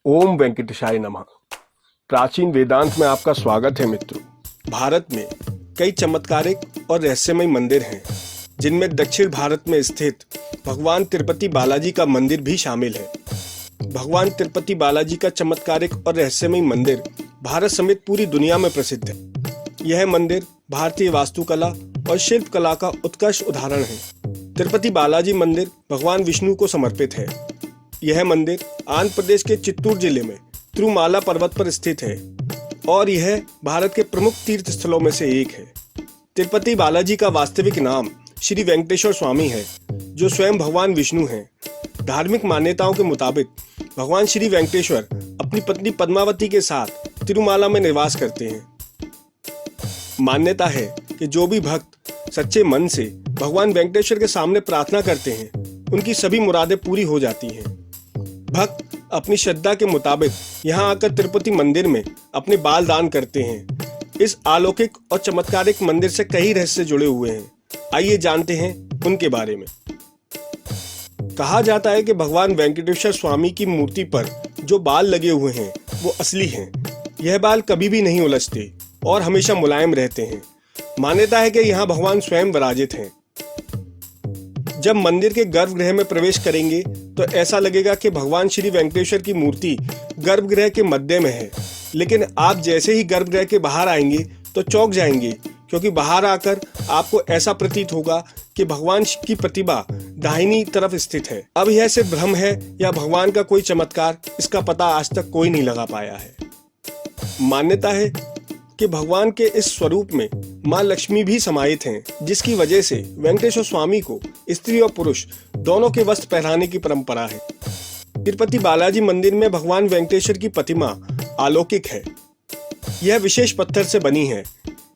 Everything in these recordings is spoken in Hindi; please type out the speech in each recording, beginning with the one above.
ओम वेंकटेशाय नमः। प्राचीन वेदांत में आपका स्वागत है मित्रों। भारत में कई चमत्कारिक और रहस्यमय मंदिर हैं, जिनमें दक्षिण भारत में स्थित भगवान तिरुपति बालाजी का मंदिर भी शामिल है। भगवान तिरुपति बालाजी का चमत्कारिक और रहस्यमय मंदिर भारत समेत पूरी दुनिया में प्रसिद्ध है। यह मंदिर भारतीय वास्तुकला और शिल्पकला का उत्कृष्ट उदाहरण है। तिरुपति बालाजी मंदिर भगवान विष्णु को समर्पित है। यह मंदिर आंध्र प्रदेश के चित्तूर जिले में तिरुमाला पर्वत पर स्थित है और यह भारत के प्रमुख तीर्थ स्थलों में से एक है। तिरुपति बालाजी का वास्तविक नाम श्री वेंकटेश्वर स्वामी है, जो स्वयं भगवान विष्णु हैं। धार्मिक मान्यताओं के मुताबिक भगवान श्री वेंकटेश्वर अपनी पत्नी पद्मावती के साथ तिरुमाला में निवास करते हैं। मान्यता है कि जो भी भक्त सच्चे मन से भगवान वेंकटेश्वर के सामने प्रार्थना करते हैं, उनकी सभी मुरादें पूरी हो जाती हैं। भक्त अपनी श्रद्धा के मुताबिक यहाँ आकर तिरुपति मंदिर में अपने बाल दान करते हैं। इस अलौकिक और चमत्कारिक मंदिर से कई रहस्य जुड़े हुए हैं। आइए जानते हैं उनके बारे में। कहा जाता है कि भगवान वेंकटेश्वर स्वामी की मूर्ति पर जो बाल लगे हुए हैं वो असली हैं। यह बाल कभी भी नहीं उलझते और हमेशा मुलायम रहते हैं। मान्यता है कि यहाँ भगवान स्वयं विराजित हैं। जब मंदिर के गर्भगृह में प्रवेश करेंगे तो ऐसा लगेगा कि भगवान श्री वेंकटेश्वर की मूर्ति गर्भगृह के मध्य में है, लेकिन आप जैसे ही गर्भगृह के बाहर आएंगे तो चौंक जाएंगे, क्योंकि बाहर आकर आपको ऐसा प्रतीत होगा कि भगवान की प्रतिमा दाहिनी तरफ स्थित है। अब यह सिर्फ भ्रम है या भगवान का कोई चमत्कार, इसका पता आज तक कोई नहीं लगा पाया है। मान्यता है कि भगवान के इस स्वरूप में मां लक्ष्मी भी समाहित हैं, जिसकी वजह से वेंकटेश्वर स्वामी को स्त्री और पुरुष दोनों के वस्त्र पहनाने की परंपरा है। तिरुपति बालाजी मंदिर में भगवान वेंकटेश्वर की प्रतिमा अलौकिक है। यह विशेष पत्थर से बनी है।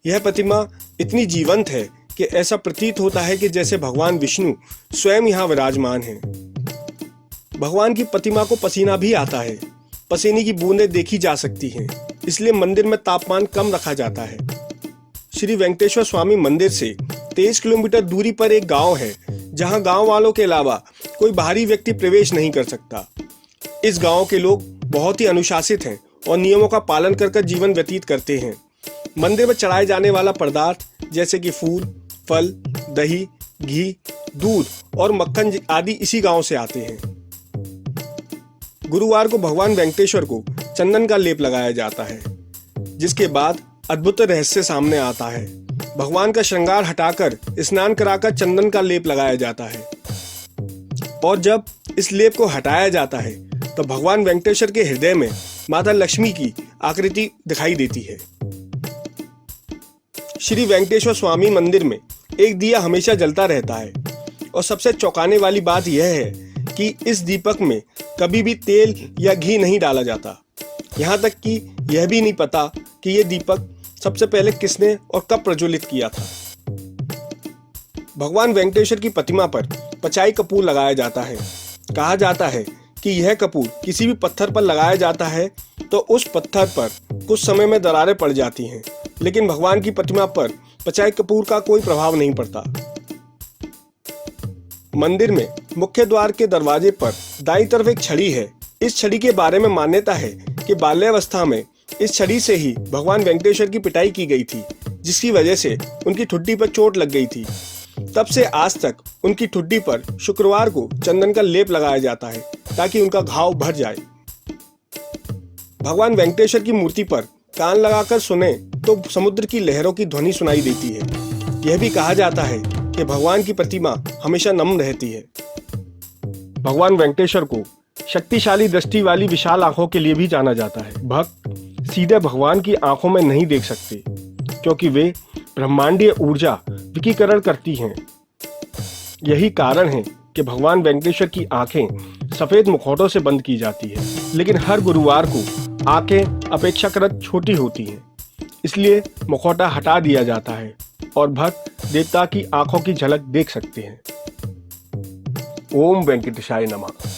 यह प्रतिमा इतनी जीवंत है कि ऐसा प्रतीत होता है कि जैसे भगवान विष्णु स्वयं यहाँ विराजमान हैं। भगवान की प्रतिमा को पसीना भी आता है। पसीने की बूंदें देखी जा सकती हैं, इसलिए मंदिर में तापमान कम रखा जाता है। श्री वेंकटेश्वर स्वामी मंदिर से 23 किलोमीटर दूरी पर एक गांव है, जहां गांव वालों के अलावा कोई बाहरी व्यक्ति प्रवेश नहीं कर सकता। इस गांव के लोग बहुत ही अनुशासित हैं और नियमों का पालन कर जीवन व्यतीत करते हैं। मंदिर में चढ़ाए जाने वाला पदार्थ जैसे कि फूल, फल, दही, घी, दूध और मक्खन आदि इसी गांव से आते हैं। गुरुवार को भगवान वेंकटेश्वर को चंदन का लेप लगाया जाता है, जिसके बाद अद्भुत रहस्य सामने आता है। भगवान का श्रृंगार हटाकर स्नान कराकर चंदन का लेप लगाया जाता है और जब इस लेप को हटाया जाता है तो भगवान वेंकटेश्वर के हृदय में माता लक्ष्मी की आकृति दिखाई देती है। श्री वेंकटेश्वर स्वामी मंदिर में एक दिया हमेशा जलता रहता है और सबसे चौंकाने वाली बात यह है कि इस दीपक में कभी भी तेल या घी नहीं डाला जाता। यहाँ तक कि यह भी नहीं पता कि यह दीपक सबसे पहले किसने और कब प्रज्वलित किया था। भगवान वेंकटेश्वर की प्रतिमा पर पचाई कपूर लगाया जाता है। कहा जाता है कि यह कपूर किसी भी पत्थर पर लगाया जाता है तो उस पत्थर पर कुछ समय में दरारें पड़ जाती हैं, लेकिन भगवान की प्रतिमा पर पचाई कपूर का कोई प्रभाव नहीं पड़ता। मंदिर में मुख्य द्वार के दरवाजे पर दाईं तरफ एक छड़ी है। इस छड़ी के बारे में मान्यता है कि बाल्यावस्था में इस छड़ी से ही भगवान वेंकटेश्वर की पिटाई की गई थी, जिसकी वजह से उनकी ठुड्डी पर चोट लग गई थी। तब से आज तक उनकी ठुड्डी पर शुक्रवार को चंदन का लेप लगाया जाता है ताकि उनका घाव भर जाए। भगवान वेंकटेश्वर की मूर्ति पर कान लगाकर सुने तो समुद्र की लहरों की ध्वनि सुनाई देती है। यह भी कहा जाता है कि भगवान की प्रतिमा हमेशा नम्र रहती है। भगवान वेंकटेश्वर को शक्तिशाली दृष्टि वाली विशाल आंखों के लिए भी जाना जाता है। भक्त सीधे भगवान की आंखों में नहीं देख सकते, क्योंकि वे ब्रह्मांडीय ऊर्जा विकीकरण करती हैं। यही कारण है कि भगवान वेंकटेश्वर की आंखें सफेद मुखौटों से बंद की जाती है, लेकिन हर गुरुवार को आंखें अपेक्षाकृत छोटी होती हैं, इसलिए मुखौटा हटा दिया जाता है और भक्त देवता की आंखों की झलक देख सकते हैं। ओम वेंकटेशाय नमः।